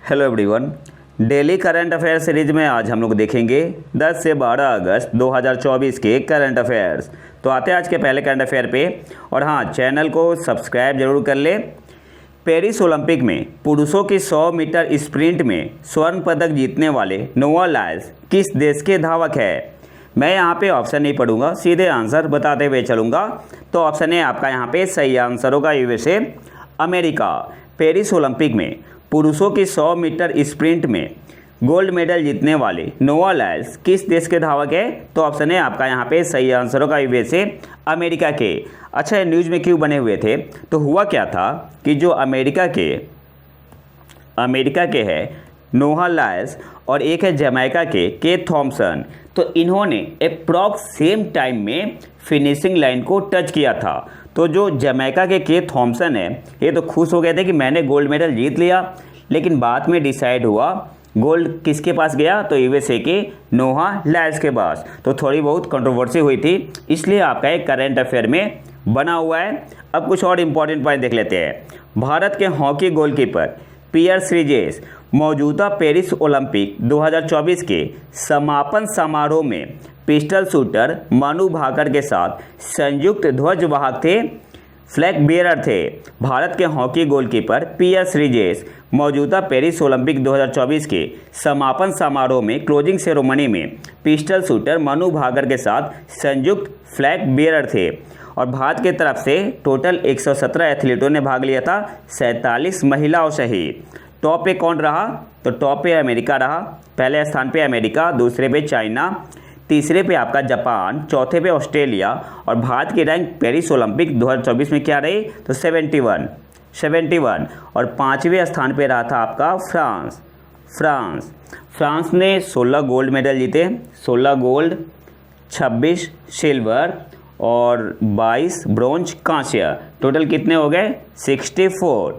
Hello everyone. Daily current affair series में आज हम लोग देखेंगे 10 से 12 अगस्त 2024 के करंट अफेयर्स। तो आते हैं आज के पहले करंट अफेयर पे। और हाँ, चैनल को सब्सक्राइब जरूर कर ले। पेरिस ओलंपिक में पुरुषों की 100 मीटर स्प्रिंट में स्वर्ण पदक जीतने वाले नोआ लाइल्स किस देश के धावक है? मैं यहाँ पे ऑप्शन नहीं पढ़ूंगा, सीधे आंसर बताते हुए चलूँगा। तो ऑप्शन ए आपका यहाँ पे सही आंसर होगा, यूएसए अमेरिका। पेरिस ओलंपिक में पुरुषों की 100 मीटर स्प्रिंट में गोल्ड मेडल जीतने वाले नोआ लाइल्स किस देश के धावक है? तो ऑप्शन है आपका यहाँ पे सही आंसर होगा, यूएसए अमेरिका के। अच्छा, ये न्यूज़ में क्यों बने हुए थे? तो हुआ क्या था कि जो अमेरिका के है नोआ लाइल्स और एक है जमैका के केथ थॉम्सन, तो इन्होंने अप्रॉक्स सेम टाइम में फिनिशिंग लाइन को टच किया था। तो जो जमैका के केथ थॉम्सन है, ये तो खुश हो गए थे कि मैंने गोल्ड मेडल जीत लिया, लेकिन बाद में डिसाइड हुआ गोल्ड किसके पास गया? तो यूएसए के नोआ लाइल्स के पास। तो थोड़ी बहुत कंट्रोवर्सी हुई थी, इसलिए आपका एक करंट अफेयर में बना हुआ है। अब कुछ और इम्पोर्टेंट पॉइंट देख लेते हैं। भारत के हॉकी गोलकीपर पियर श्रीजेश मौजूदा पेरिस ओलंपिक 2024 के समापन समारोह में पिस्टल शूटर मनु भाकर के साथ संयुक्त ध्वजवाहक थे, फ्लैग बियरर थे। भारत के हॉकी गोलकीपर पियर श्रीजेश मौजूदा पेरिस ओलंपिक 2024 के समापन समारोह में क्लोजिंग सेरेमनी में पिस्टल शूटर मनु भाकर के साथ संयुक्त फ्लैग बियरर थे। और भारत की तरफ से टोटल 117 एथलीटों ने भाग लिया था, 47 महिलाओं सहित। टॉप पे कौन रहा? तो टॉप पे अमेरिका रहा। पहले स्थान पे अमेरिका, दूसरे पे चाइना, तीसरे पे आपका जापान, चौथे पे ऑस्ट्रेलिया। और भारत की रैंक पेरिस ओलंपिक 2024 में क्या रही? तो 71। और पाँचवें स्थान पे रहा था आपका फ्रांस ने 16 गोल्ड मेडल जीते, 16 गोल्ड, 26 सिल्वर और 22 ब्रोंज कांस्य। टोटल कितने हो गए? 64।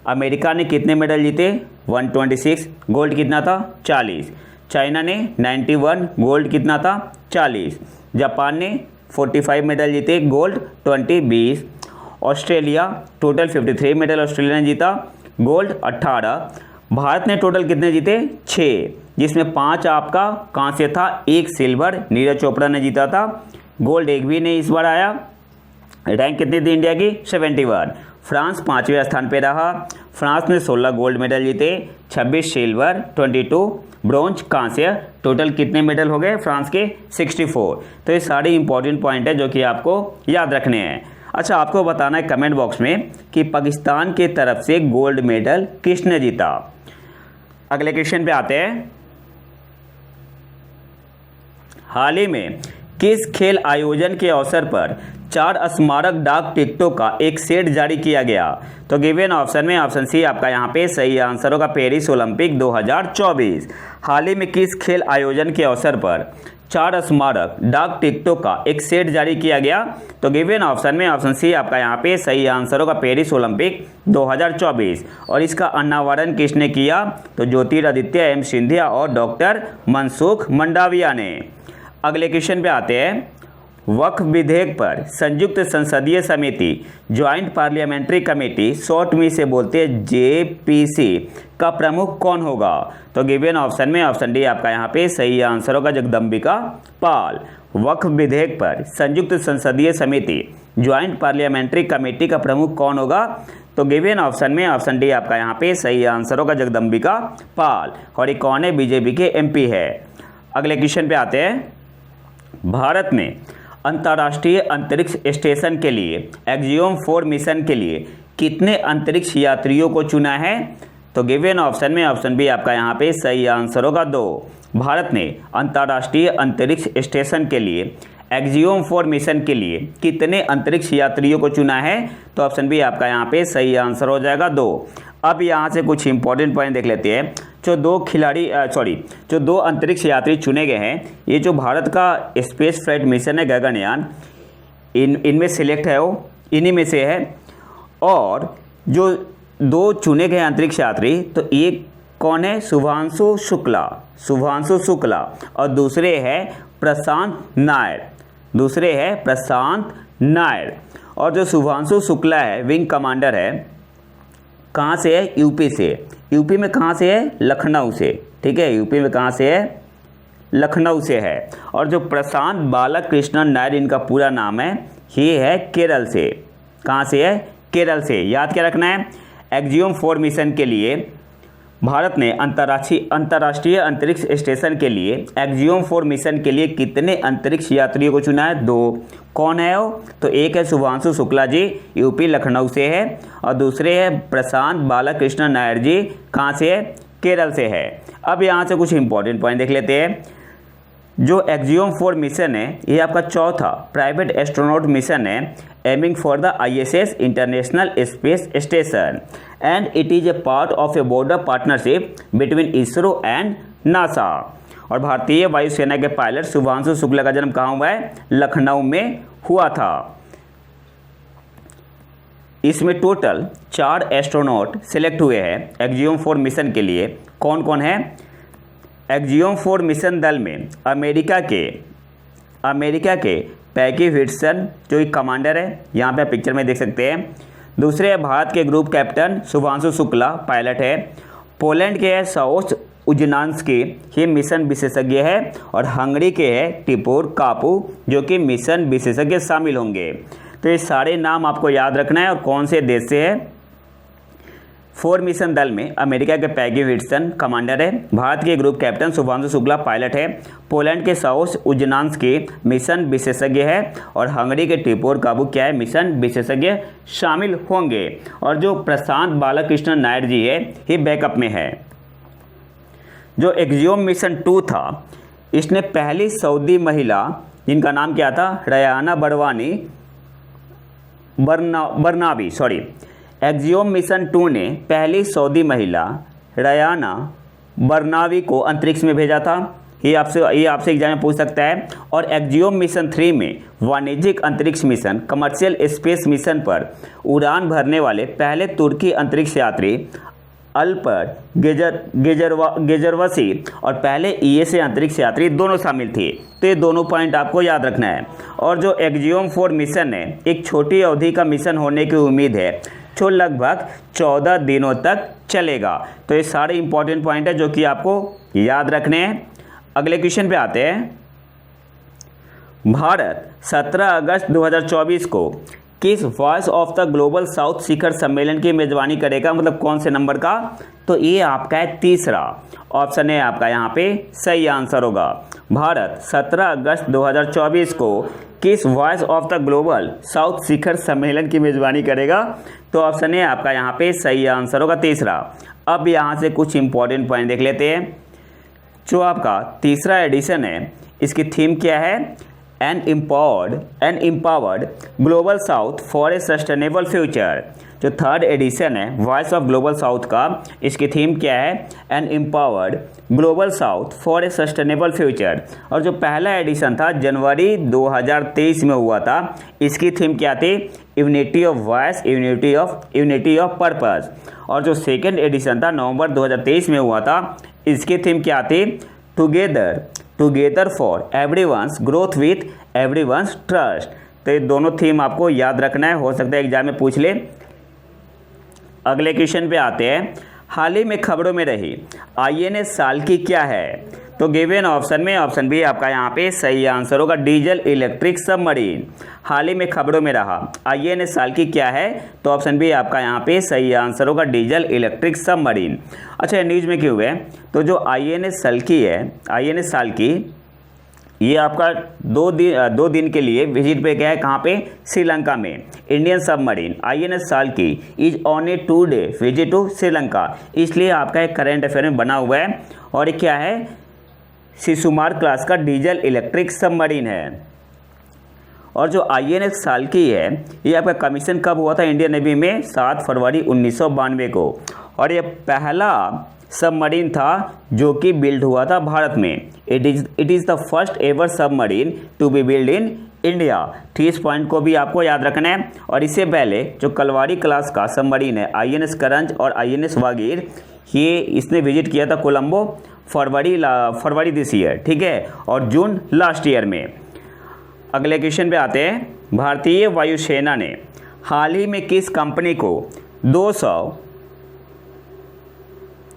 अमेरिका ने कितने मेडल जीते? 126। गोल्ड कितना था? 40। चाइना ने 91, गोल्ड कितना था? 40। जापान ने 45 मेडल जीते, gold 20। Australia total 53 medal Australia ने जीता, गोल्ड 18। भारत ने टोटल कितने जीते? 6, जिसमें 5 आपका कांस्य था, 1 सिल्वर नीरज चोपड़ा ने जीता था, गोल्ड एक भी नहीं इस बार आया। रैंक कितनी थी इंडिया की? 71। फ्रांस 5वें स्थान पे रहा। फ्रांस ने 16 गोल्ड मेडल जीते, 26 सिल्वर, 22 ब्रोंज कांस्य। टोटल कितने मेडल हो गए फ्रांस के? 64। तो ये सारे इंपॉर्टेंट पॉइंट है जो कि आपको याद रखने हैं। अच्छा, आपको बताना है कमेंट बॉक्स में कि पाकिस्तान के तरफ से गोल्ड मेडल किसने जीता। अगले क्वेश्चन पे आते हैं। हाल ही में किस खेल आयोजन के अवसर पर 4 स्मारक डाक टिकटों का एक सेट जारी किया गया? तो गिवन ऑप्शन में ऑप्शन सी आपका यहाँ पे सही आंसर होगा, पेरिस ओलंपिक 2024। हाल ही में किस खेल आयोजन के अवसर पर 4 स्मारक डाक टिकटों का एक सेट जारी किया गया? तो गिवन ऑप्शन में ऑप्शन सी आपका यहाँ पे सही आंसर होगा, पेरिस ओलंपिक 2024। और इसका अनावरण किसने किया? तो ज्योतिरादित्य एम सिंधिया और डॉक्टर मनसुख मंडाविया ने। अगले क्वेश्चन पे आते हैं। वक्फ विधेयक पर संयुक्त संसदीय समिति ज्वाइंट पार्लियामेंट्री कमेटी, शॉर्ट में से बोलते हैं जेपीसी, का प्रमुख कौन होगा? तो गिवन ऑप्शन में ऑप्शन डी आपका यहाँ पे सही आंसर होगा, जगदम्बिका पाल। वक्फ विधेयक पर संयुक्त संसदीय समिति ज्वाइंट पार्लियामेंट्री कमेटी का प्रमुख कौन होगा? तो गिवन ऑप्शन में ऑप्शन डी आपका यहाँ पे सही आंसर होगा, जगदम्बिका पाल। और ये कौन है? बीजेपी के एमपी है। अगले क्वेश्चन पे आते हैं। भारत ने अंतर्राष्ट्रीय अंतरिक्ष स्टेशन के लिए एक्सियोम 4 मिशन के लिए कितने अंतरिक्ष यात्रियों को चुना है? तो गिवन ऑप्शन में ऑप्शन बी आपका यहाँ पे सही आंसर होगा, 2। भारत ने अंतर्राष्ट्रीय अंतरिक्ष स्टेशन के लिए एक्सियोम 4 मिशन के लिए कितने अंतरिक्ष यात्रियों को चुना है? तो ऑप्शन बी आपका यहाँ पे सही आंसर हो जाएगा, 2। अब यहाँ से कुछ इंपॉर्टेंट पॉइंट देख लेते हैं। जो 2 अंतरिक्ष यात्री चुने गए हैं, ये जो भारत का स्पेस फ्लाइट मिशन है गगनयान, इनमें सिलेक्ट है वो, इन्हीं में से है। और जो 2 चुने गए अंतरिक्ष यात्री, तो एक कौन है? शुभांशु शुक्ला और दूसरे है प्रशांत नायर। और जो शुभांशु शुक्ला है, विंग कमांडर है, कहाँ से है? यूपी से। यूपी में कहाँ से है? लखनऊ से। ठीक है, यूपी में कहाँ से है? लखनऊ से है। और जो प्रशांत बालकृष्णन नायर इनका पूरा नाम है, ये है केरल से। कहाँ से है? केरल से। याद क्या रखना है? एक्जियोम 4 मिशन के लिए भारत ने अंतर्राष्ट्रीय अंतरिक्ष स्टेशन के लिए एक्जियोम 4 मिशन के लिए कितने अंतरिक्ष यात्रियों को चुना है? 2। कौन है वो? तो एक है शुभांशु शुक्ला जी, यूपी लखनऊ से है, और दूसरे है प्रशांत बालकृष्णन नायर जी, कहाँ से है? केरल से है। अब यहाँ से कुछ इंपॉर्टेंट पॉइंट देख लेते हैं। जो एक्जियोम 4 मिशन है, ये आपका चौथा प्राइवेट एस्ट्रोनॉट मिशन है, aiming for the ISS international space station, and it is a part of A border partnership between ISRO and NASA. और भारतीय वायुसेना के पायलट शुभांशु शुक्ला का जन्म कहाँ हुआ है? लखनऊ में हुआ था। इसमें टोटल 4 एस्ट्रोनॉट सिलेक्ट हुए हैं एक्जियोम 4 मिशन के लिए। कौन कौन है? एक्जियोम 4 मिशन दल में अमेरिका के पैकी व्हिटसन जो एक कमांडर है, यहाँ पे आप पिक्चर में देख सकते हैं। दूसरे है भारत के group captain Shubhanshu Shukla, pilot है। पोलैंड के है साओस उजनान्स्की, ये मिशन विशेषज्ञ है। और हंगरी के है टिपोर कापू, जो कि मिशन विशेषज्ञ शामिल होंगे। तो ये सारे नाम आपको याद रखना है। और कौन से देश से है? 4 मिशन दल में अमेरिका के पैगी व्हिटसन कमांडर है, भारत के group captain Shubhanshu Shukla pilot है, पोलैंड के साओस उजनान्स्की मिशन विशेषज्ञ है, और हंगरी के टिपोर काबू क्या है? मिशन विशेषज्ञ शामिल होंगे। और जो प्रशांत बालकृष्णन नायर जी है, ये बैकअप में है। जो एक्जियोम मिशन 2 था, इसने पहली सऊदी महिला, जिनका नाम क्या था? रयाना बरनावी। एक्जियोम मिशन 2 ने पहली सऊदी महिला रयाना बरनावी को अंतरिक्ष में भेजा था। ये आपसे एग्जाम में पूछ सकता है। और एक्जियोम मिशन 3 में वाणिज्यिक अंतरिक्ष मिशन, कमर्शियल स्पेस मिशन पर उड़ान भरने वाले पहले तुर्की अंतरिक्ष यात्री अल्पर गेजरवसी और पहले ESA अंतरिक्ष यात्री दोनों शामिल थे। तो ये दोनों पॉइंट आपको याद रखना है। और जो एक्जियोम 4 मिशन है, एक छोटी अवधि का मिशन होने की उम्मीद है, जो लगभग 14 दिनों तक चलेगा। तो ये सारे इंपॉर्टेंट पॉइंट है जो कि आपको याद रखने हैं। अगले क्वेश्चन पे आते हैं। भारत 17 अगस्त 2024 को किस voice of the global south शिखर सम्मेलन की मेजबानी करेगा? मतलब कौन से नंबर का? तो ये आपका है तीसरा। ऑप्शन है आपका यहाँ पे सही आंसर होगा। भारत 17 अगस्त 2024 को किस voice of the global south शिखर सम्मेलन की मेजबानी करेगा? तो ऑप्शन है आपका यहाँ पे सही आंसर होगा तीसरा। अब यहाँ से कुछ इंपॉर्टेंट पॉइंट देख लेते हैं। जो आपका तीसरा एडिशन है, इसकी थीम क्या है? An empowered Global South for a sustainable future. जो थर्ड एडिशन है वॉइस ऑफ ग्लोबल साउथ का, इसकी थीम क्या है? An empowered Global South for a sustainable future. और जो पहला एडिशन था जनवरी 2023 में हुआ था, इसकी थीम क्या थी? Unity of voice, unity of purpose. और जो सेकेंड एडिशन था नवंबर 2023 में हुआ था, इसकी थीम क्या थी? Together for everyone's growth with everyone's trust. तो ये दोनों थीम आपको याद रखना है, हो सकता है एग्जाम में पूछ ले। अगले क्वेश्चन पे आते हैं। हाल ही में खबरों में रही INS साल्की क्या है? तो गिवन ऑप्शन में ऑप्शन बी आपका यहाँ पे सही आंसर होगा, डीजल इलेक्ट्रिक सबमरीन। हाल ही में खबरों में रहा INS साल्की क्या है? तो ऑप्शन बी आपका यहाँ पे सही आंसर होगा, डीजल इलेक्ट्रिक सबमरीन। अच्छा, न्यूज़ में क्यों है? तो जो INS साल्की है, INS साल्की, ये आपका दो दिन के लिए विजिट पे गया है। कहाँ पे? श्रीलंका में। Indian submarine INS Shalki is on a 2 day visit to Sri Lanka, इसलिए आपका एक करंट अफेयर में बना हुआ है। और ये क्या है? शिशुमार क्लास का डीजल इलेक्ट्रिक सबमरीन है। और जो INS साल्की है, ये आपका कमीशन कब हुआ था इंडियन नेवी में? 7 फरवरी 1992 को। और ये पहला सबमरीन था जो कि बिल्ड हुआ था भारत में। It is the first ever submarine to be build in India. तो इस पॉइंट को भी आपको याद रखना है। और इससे पहले जो कलवारी क्लास का सबमरीन है INS करंज और INS वागीर, ये इसने विजिट किया था कोलंबो फरवरी दिस ईयर, ठीक है, और जून लास्ट ईयर में। अगले क्वेश्चन पे आते हैं। भारतीय वायुसेना ने हाल ही में किस कंपनी को 200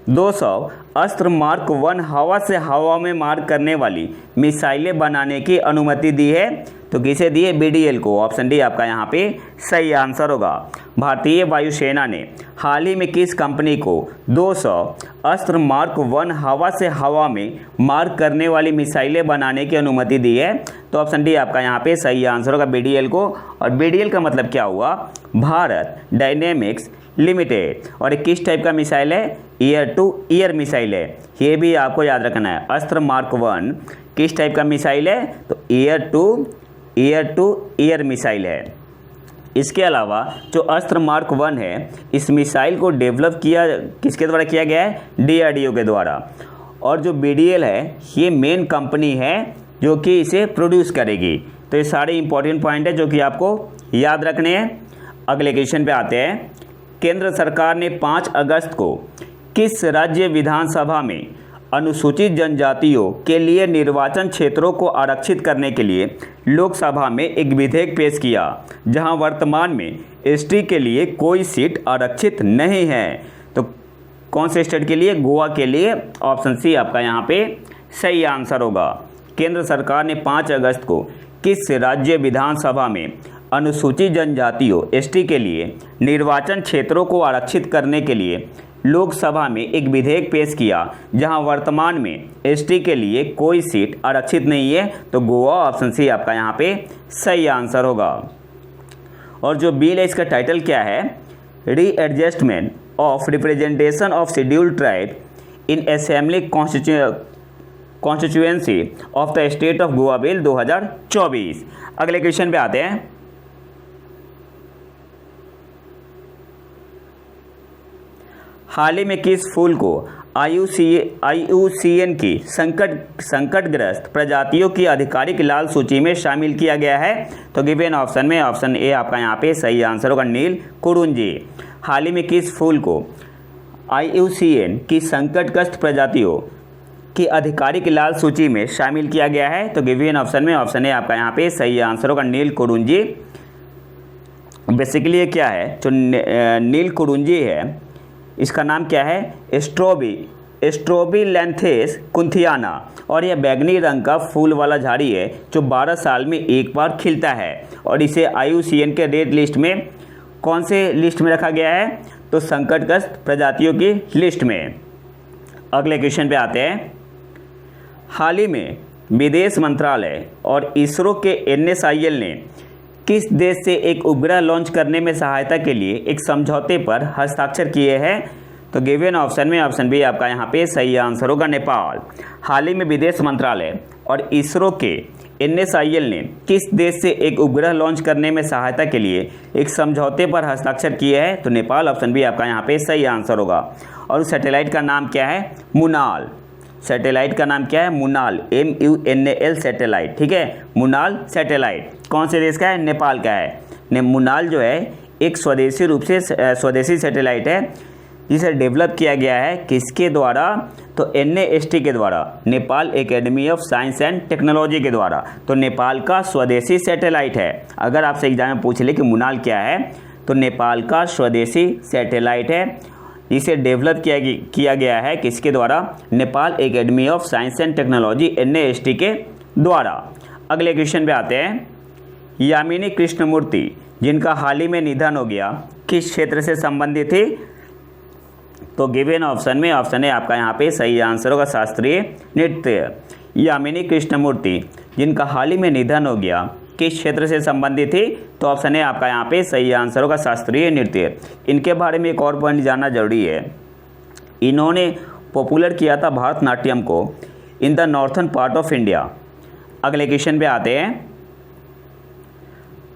200 अस्त्र मार्क 1 हवा से हवा में मार करने वाली मिसाइलें बनाने की अनुमति दी है। तो किसे दी है? BDL को। ऑप्शन डी आपका यहाँ पे सही आंसर होगा। भारतीय वायुसेना ने हाल ही में किस कंपनी को 200 अस्त्र मार्क 1 हवा से हवा में मार करने वाली मिसाइलें बनाने की अनुमति दी है? तो ऑप्शन डी आपका यहाँ पे सही आंसर होगा, BDL को। और BDL का मतलब क्या हुआ? Bharat dynamics limited. और किस टाइप का मिसाइल है? ईयर टू ईयर मिसाइल है। ये भी आपको याद रखना है। अस्त्र मार्क 1 किस टाइप का मिसाइल है? तो ईयर टू ईयर मिसाइल है। इसके अलावा जो अस्त्र मार्क 1 है, इस मिसाइल को डेवलप किया किसके द्वारा किया गया है? DRDO के द्वारा। और जो BDL है, ये मेन कंपनी है जो कि इसे प्रोड्यूस करेगी। तो ये सारे इंपॉर्टेंट पॉइंट है जो कि आपको याद रखने हैं। अगले क्वेश्चन पे आते हैं। केंद्र सरकार ने 5 अगस्त को किस राज्य विधानसभा में अनुसूचित जनजातियों के लिए निर्वाचन क्षेत्रों को आरक्षित करने के लिए लोकसभा में एक विधेयक पेश किया, जहां वर्तमान में ST के लिए कोई सीट आरक्षित नहीं है? तो कौन से स्टेट के लिए? गोवा के लिए। ऑप्शन सी आपका यहाँ पे सही आंसर होगा। केंद्र सरकार ने 5 अगस्त को किस राज्य विधानसभा में अनुसूचित जनजातियों ST के लिए निर्वाचन क्षेत्रों को आरक्षित करने के लिए लोकसभा में एक विधेयक पेश किया, जहां वर्तमान में ST के लिए कोई सीट आरक्षित नहीं है? तो गोवा। ऑप्शन सी आपका यहाँ पे सही आंसर होगा। और जो बिल है, इसका टाइटल क्या है? Readjustment of representation of scheduled tribe in assembly constituency of the state of Goa bill 2024। अगले क्वेश्चन पे आते हैं। हाल ही में किस फूल को IUCN की संकटग्रस्त प्रजातियों की आधिकारिक लाल सूची में शामिल किया गया है? तो गिवन ऑप्शन में ऑप्शन ए आपका यहाँ पे सही आंसर होगा, नील कुरुंजी। हाल ही में किस फूल को IUCN की संकटग्रस्त प्रजातियों की आधिकारिक लाल सूची में शामिल किया गया है? तो गिवन ऑप्शन में ऑप्शन ए आपका यहाँ पे सही आंसर होगा, नील कुरुंजी। बेसिकली ये क्या है? जो नील कुरुंजी है, इसका नाम क्या है? स्ट्रोबिलैंथेस कुंथियाना। और यह बैंगनी रंग का फूल वाला झाड़ी है जो 12 साल में एक बार खिलता है। और इसे IUCN के रेड लिस्ट में, कौन से लिस्ट में रखा गया है? तो संकटग्रस्त प्रजातियों की लिस्ट में। अगले क्वेश्चन पे आते हैं। हाल ही में विदेश मंत्रालय और इसरो के NSIL ने किस देश से एक उपग्रह लॉन्च करने में सहायता के लिए एक समझौते पर हस्ताक्षर किए हैं? तो गिवन ऑप्शन में ऑप्शन बी आपका यहाँ पे सही आंसर होगा, नेपाल। हाल ही में विदेश मंत्रालय और इसरो के NSIL ने किस देश से एक उपग्रह लॉन्च करने में सहायता के लिए एक समझौते पर हस्ताक्षर किए हैं? तो नेपाल। ऑप्शन बी आपका यहाँ पे सही आंसर होगा। और उस सैटेलाइट का नाम क्या है? मुनाल। सैटेलाइट का नाम क्या है? मुनाल, MUNAL सैटेलाइट। ठीक है, मुनाल सैटेलाइट कौन से देश का है? नेपाल का है। मुनाल जो है एक स्वदेशी रूप से स्वदेशी सैटेलाइट है, जिसे डेवलप किया गया है किसके द्वारा? तो NAST के द्वारा, Nepal academy of science and technology के द्वारा। तो नेपाल का स्वदेशी सैटेलाइट है। अगर आपसे एग्जाम में पूछ ले कि मुनाल क्या है, तो नेपाल का स्वदेशी सैटेलाइट है। इसे डेवलप किया गया है किसके द्वारा? Nepal academy of science and technology NAST के द्वारा। अगले क्वेश्चन पे आते हैं। यामिनी कृष्णमूर्ति, जिनका हाल ही में निधन हो गया, किस क्षेत्र से संबंधित थी? तो गिवन ऑप्शन में ऑप्शन है आपका यहाँ पे सही आंसर होगा, शास्त्रीय नृत्य। यामिनी कृष्णमूर्ति, जिनका हाल ही में निधन हो गया, किस क्षेत्र से संबंधित थी? तो ऑप्शन है आपका यहाँ पे सही आंसर होगा, शास्त्रीय नृत्य। इनके बारे में एक और पॉइंट जानना जरूरी है। इन्होंने पॉपुलर किया था भरतनाट्यम को in the northern part of India. अगले क्वेश्चन पे आते हैं।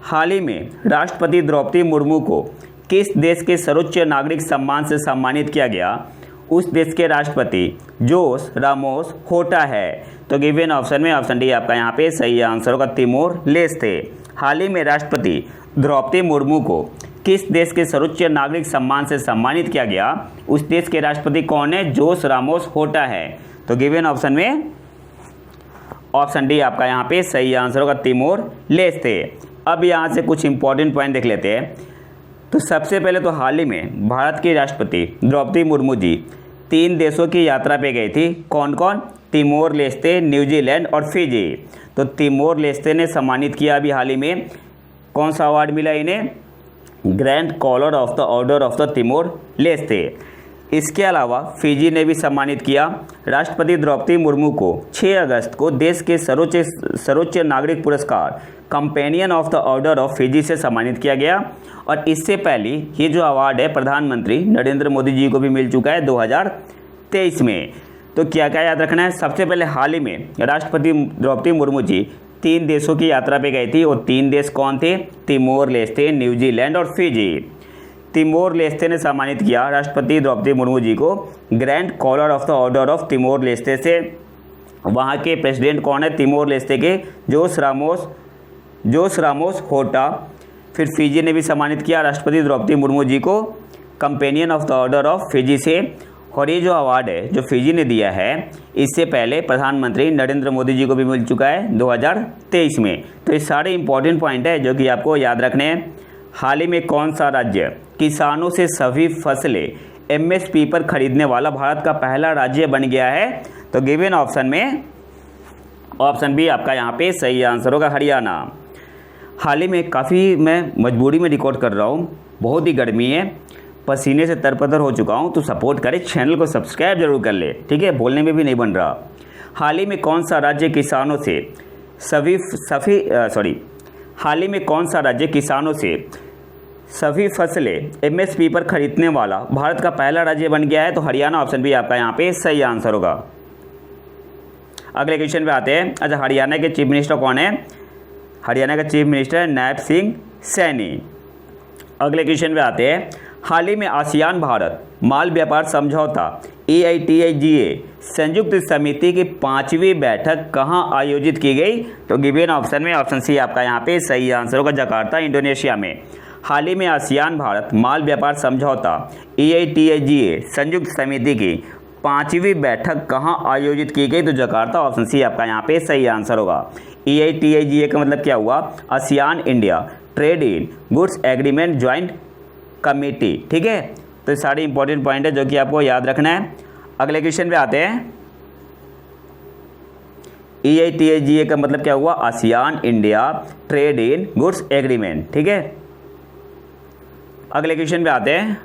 हाल ही में राष्ट्रपति द्रौपदी मुर्मू को किस देश के सर्वोच्च नागरिक सम्मान से सम्मानित किया गया? उस देश के राष्ट्रपति जोस रामोस होटा है। तो गिवन ऑप्शन में ऑप्शन डी आपका यहाँ पे सही आंसर होगा, तिमोर लेस्ते। हाल ही में राष्ट्रपति द्रौपदी मुर्मू को किस देश के सर्वोच्च नागरिक सम्मान से सम्मानित किया गया? उस देश के राष्ट्रपति कौन है? जोस रामोस होटा है। तो गिवन ऑप्शन में ऑप्शन डी आपका यहाँ पे सही आंसर होगा, तिमोर लेस्ते। अब यहाँ से कुछ इंपॉर्टेंट पॉइंट देख लेते हैं। तो सबसे पहले तो हाल ही में भारत की राष्ट्रपति द्रौपदी मुर्मू जी 3 देशों की यात्रा पे गई थी। कौन कौन? तिमोर लेस्ते, न्यूजीलैंड और फिजी। तो तिमोर लेस्ते ने सम्मानित किया अभी हाल ही में, कौन सा अवार्ड मिला इन्हें? Grand collar of the order of the Timor Leste. इसके अलावा फिजी ने भी सम्मानित किया। राष्ट्रपति द्रौपदी मुर्मू को 6 अगस्त को देश के सर्वोच्च नागरिक पुरस्कार companion of the order of Fiji से सम्मानित किया गया। और इससे पहले ये जो अवार्ड है प्रधानमंत्री नरेंद्र मोदी जी को भी मिल चुका है 2023 में। तो क्या क्या याद रखना है? सबसे पहले हाल ही में राष्ट्रपति द्रौपदी मुर्मू जी 3 देशों की यात्रा पे गई थी, और 3 देश कौन थे? तिमोर लेस्ते, न्यूजीलैंड और फिजी। तिमोर लेस्ते ने सम्मानित किया राष्ट्रपति द्रौपदी मुर्मू जी को grand collar of the order of Timor Leste से। वहाँ के प्रेसिडेंट कौन है तिमोर लेस्ते के? Jose Ramos Horta. फिर फिजी ने भी सम्मानित किया राष्ट्रपति द्रौपदी मुर्मू जी को companion of the order of Fiji से। और ये जो अवार्ड है जो फिजी ने दिया है, इससे पहले प्रधानमंत्री नरेंद्र मोदी जी को भी मिल चुका है 2023 में। तो ये सारे इंपॉर्टेंट पॉइंट है जो कि आपको याद रखने हैं। हाल ही में कौन सा राज्य किसानों से सभी फसलें एमएसपी पर खरीदने वाला भारत का पहला राज्य बन गया है? तो गिवन ऑप्शन में ऑप्शन बी आपका यहाँ पे सही आंसर होगा, हरियाणा। हाल ही में काफ़ी मैं मजबूरी में रिकॉर्ड कर रहा हूँ, बहुत ही गर्मी है, पसीने से तरपतर हो चुका हूँ। तो सपोर्ट करें, चैनल को सब्सक्राइब जरूर कर ले, ठीक है? बोलने में भी नहीं बन रहा। हाल ही में कौन सा राज्य किसानों से हाल ही में कौन सा राज्य किसानों से सभी फसलें एमएसपी पर खरीदने वाला भारत का पहला राज्य बन गया है? तो हरियाणा। ऑप्शन भी आपका यहाँ पे सही आंसर होगा। अगले क्वेश्चन पे आते हैं। अच्छा, हरियाणा के चीफ मिनिस्टर कौन है? हरियाणा का चीफ मिनिस्टर है नायब सिंह सैनी। अगले क्वेश्चन पे आते हैं। हाल ही में आसियान भारत माल व्यापार समझौता AITIGA संयुक्त समिति की 5वीं बैठक कहाँ आयोजित की गई? तो गिवन ऑप्शन में ऑप्शन सी आपका यहाँ पे सही आंसर होगा, जकार्ता, इंडोनेशिया में। हाल ही में आसियान भारत माल व्यापार समझौता AITIGA संयुक्त समिति की 5वीं बैठक कहाँ आयोजित की गई? तो जकार्ता। ऑप्शन सी आपका यहाँ पे सही आंसर होगा। AITIGA का मतलब क्या हुआ? ASEAN India trade in goods agreement joint committee, ठीक है? तो ये सारे इंपॉर्टेंट पॉइंट है जो कि आपको याद रखना है। अगले क्वेश्चन पे आते हैं। AITIGA का मतलब क्या हुआ? ASEAN India trade in goods agreement, ठीक है? अगले क्वेश्चन पे आते हैं।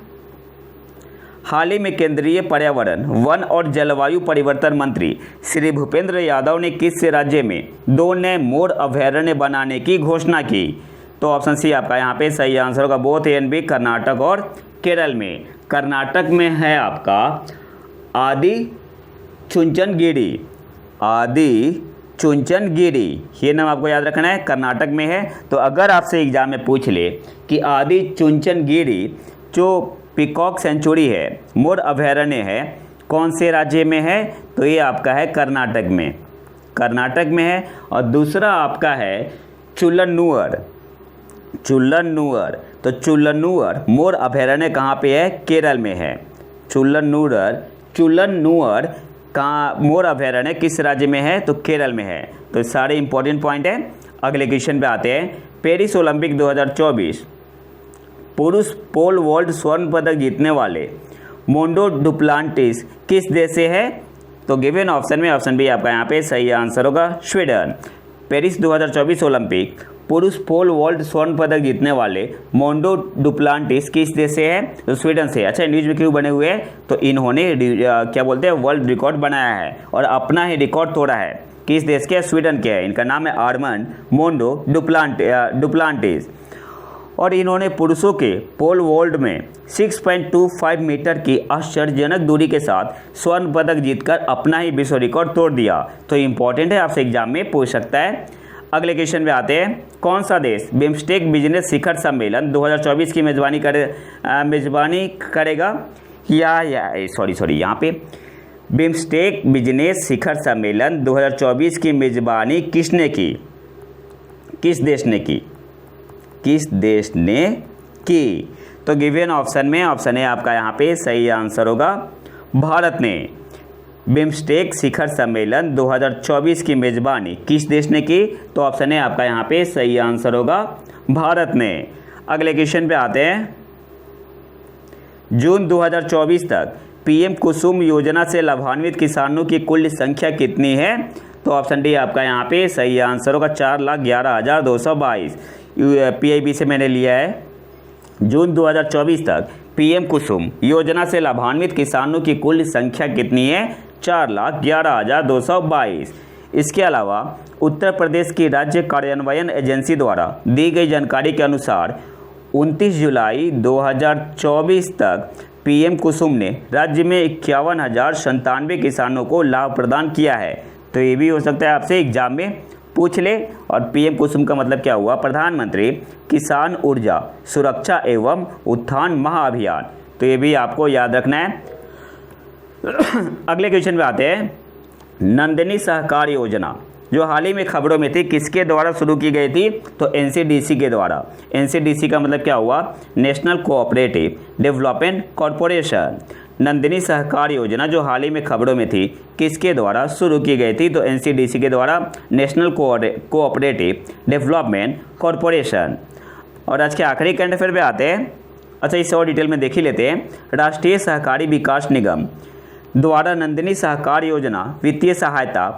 हाल ही में केंद्रीय पर्यावरण, वन और जलवायु परिवर्तन मंत्री श्री भूपेंद्र यादव ने किस राज्य में 2 नए मोर अभयारण्य बनाने की घोषणा की? तो ऑप्शन सी आपका यहाँ पे सही आंसर होगा, both A and B, Karnataka और केरल में। कर्नाटक में है आपका आदि चुंचनगिरी, ये नाम आपको याद रखना है, कर्नाटक में है। तो अगर आपसे एग्जाम में पूछ ले कि आदि चुंचनगिरी जो पीकॉक सेंचुरी है, मोर अभयारण्य है, कौन से राज्य में है? तो ये आपका है कर्नाटक में है। और दूसरा आपका है चुल्लनुअर। तो चुल्लनुअर मोर अभयारण्य कहाँ पे है? केरल में है। चुल्लनुअर का मोर अभयारण्य किस राज्य में है? तो केरल में है। तो सारे इंपॉर्टेंट पॉइंट है। अगले क्वेश्चन पे आते हैं। पेरिस ओलंपिक 2024 पुरुष पोल वॉल्ट स्वर्ण पदक जीतने वाले मोंडो डुप्लांटिस किस देश से है? तो गिवन ऑप्शन में ऑप्शन बी आपका यहाँ पे सही आंसर होगा, स्वीडन। पेरिस 2024 ओलंपिक पुरुष पोल वॉल्ट स्वर्ण पदक जीतने वाले मोंडो डुप्लांटिस किस देश से है? तो स्वीडन से। अच्छा, न्यूज में क्यों बने हुए हैं? तो इन्होंने क्या बोलते हैं, वर्ल्ड रिकॉर्ड बनाया है और अपना ही रिकॉर्ड तोड़ा है। किस देश के? स्वीडन के है। इनका नाम है आर्मंड मोंडो डुप्लांटिस। और इन्होंने पुरुषों के पोल वॉल्ट में 6.25 मीटर की आश्चर्यजनक दूरी के साथ स्वर्ण पदक जीतकर अपना ही विश्व रिकॉर्ड तोड़ दिया। तो इंपॉर्टेंट है, आपसे एग्जाम में पूछ सकता है। अगले क्वेश्चन पे आते हैं। कौन सा देश बिम्स्टेक बिजनेस शिखर सम्मेलन 2024 की मेजबानी करेगा? यहाँ पे बिम्स्टेक बिजनेस शिखर सम्मेलन 2024 की मेजबानी किसने की? किस देश ने की? तो गिवन ऑप्शन में ऑप्शन है आपका यहाँ पे सही आंसर होगा, भारत ने। बिम्स्टेक शिखर सम्मेलन 2024 की मेजबानी किस देश ने की? तो ऑप्शन है आपका यहाँ पे सही आंसर होगा, भारत ने। अगले क्वेश्चन पे आते हैं। जून 2024 तक पीएम कुसुम योजना से लाभान्वित किसानों की कुल संख्या कितनी है? तो ऑप्शन डी आपका यहाँ पे सही आंसर होगा 4,11,222। PIB से मैंने लिया है। जून 2024 तक पीएम कुसुम योजना से लाभान्वित किसानों की कुल संख्या कितनी है? 4,11,222। इसके अलावा उत्तर प्रदेश की राज्य कार्यान्वयन एजेंसी द्वारा दी गई जानकारी के अनुसार 29 जुलाई 2024 तक पीएम कुसुम ने राज्य में 51,097 किसानों को लाभ प्रदान किया है। तो ये भी हो सकता है आपसे एग्जाम में पूछ ले। और पीएम कुसुम का मतलब क्या हुआ? प्रधानमंत्री किसान ऊर्जा सुरक्षा एवं उत्थान महाअभियान। तो ये भी आपको याद रखना है। अगले क्वेश्चन पे आते हैं। नंदिनी सहकार योजना जो हाल ही में खबरों में थी, किसके द्वारा शुरू की गई थी? तो NCDC के द्वारा। NCDC का मतलब क्या हुआ? National cooperative development corporation. Nandini Sahakar Yojana जो हाल ही में खबरों में थी, किसके द्वारा शुरू की गई थी? तो NCDC के द्वारा, नेशनल कोऑपरेटिव डेवलपमेंट कॉरपोरेशन। और आज के आखिरी करंट अफेयर पे आते हैं। अच्छा, इसे और डिटेल में देख ही लेते हैं। राष्ट्रीय सहकारी विकास निगम द्वारा नंदिनी सहकार योजना वित्तीय सहायता,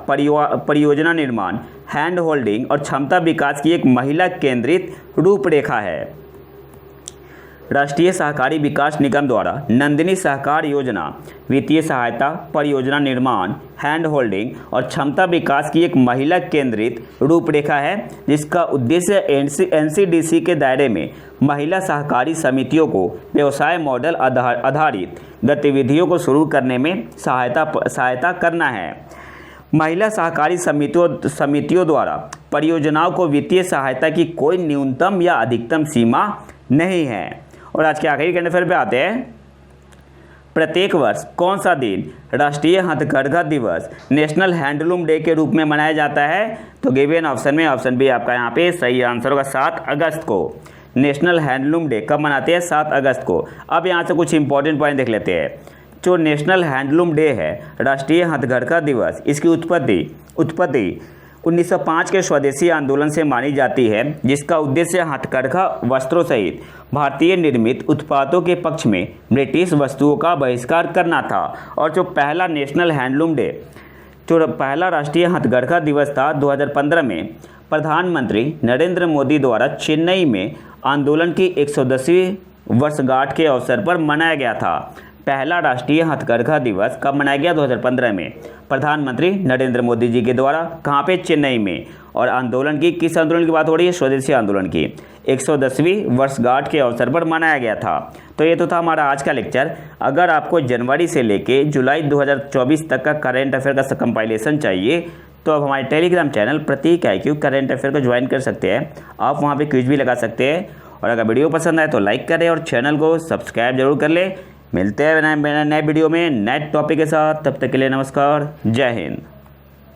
परियोजना निर्माण, हैंड होल्डिंग और क्षमता विकास की एक महिला केंद्रित रूपरेखा है। राष्ट्रीय सहकारी विकास निगम द्वारा नंदिनी सहकार योजना वित्तीय सहायता, परियोजना निर्माण, हैंड होल्डिंग और क्षमता विकास की एक महिला केंद्रित रूपरेखा है, जिसका उद्देश्य NCDC के दायरे में महिला सहकारी समितियों को व्यवसाय मॉडल आधारित गतिविधियों को शुरू करने में सहायता करना है। महिला सहकारी समितियों द्वारा परियोजनाओं को वित्तीय सहायता की कोई न्यूनतम या अधिकतम सीमा नहीं है। और आज के आखिरी करंट अफेयर पे आते हैं। प्रत्येक वर्ष कौन सा दिन राष्ट्रीय हथकरघा दिवस नेशनल हैंडलूम डे के रूप में मनाया जाता है? तो गिवन ऑप्शन में ऑप्शन बी आपका यहाँ पे सही आंसर होगा 7 अगस्त को। नेशनल हैंडलूम डे कब मनाते हैं? 7 अगस्त को। अब यहाँ से कुछ इंपॉर्टेंट पॉइंट देख लेते हैं। जो नेशनल हैंडलूम डे है, राष्ट्रीय हथकरघा दिवस, इसकी उत्पत्ति 1905 के स्वदेशी आंदोलन से मानी जाती है, जिसका उद्देश्य हथकरघा वस्त्रों सहित भारतीय निर्मित उत्पादों के पक्ष में ब्रिटिश वस्तुओं का बहिष्कार करना था। और जो पहला नेशनल हैंडलूम डे, जो पहला राष्ट्रीय हथकरघा दिवस था 2015 में प्रधानमंत्री नरेंद्र मोदी द्वारा चेन्नई में आंदोलन की 110वीं वर्षगांठ के अवसर पर मनाया गया था। पहला राष्ट्रीय हथकरघा दिवस कब मनाया गया? 2015 में प्रधानमंत्री नरेंद्र मोदी जी के द्वारा। कहाँ पे? चेन्नई में। और आंदोलन की, किस आंदोलन की बात हो रही है? स्वदेशी आंदोलन की 110वीं वर्षगांठ के अवसर पर मनाया गया था। तो ये तो था हमारा आज का लेक्चर। अगर आपको जनवरी से लेके जुलाई 2024 तक का करेंट अफेयर का कंपाइलेशन चाहिए तो आप हमारे टेलीग्राम चैनल प्रतीक IQ करेंट अफेयर को ज्वाइन कर सकते हैं। आप वहाँ पे क्विज भी लगा सकते हैं। और अगर वीडियो पसंद आए तो लाइक करें और चैनल को सब्सक्राइब जरूर कर ले। मिलते हैं नए वीडियो में नए टॉपिक के साथ। तब तक के लिए नमस्कार, जय हिंद।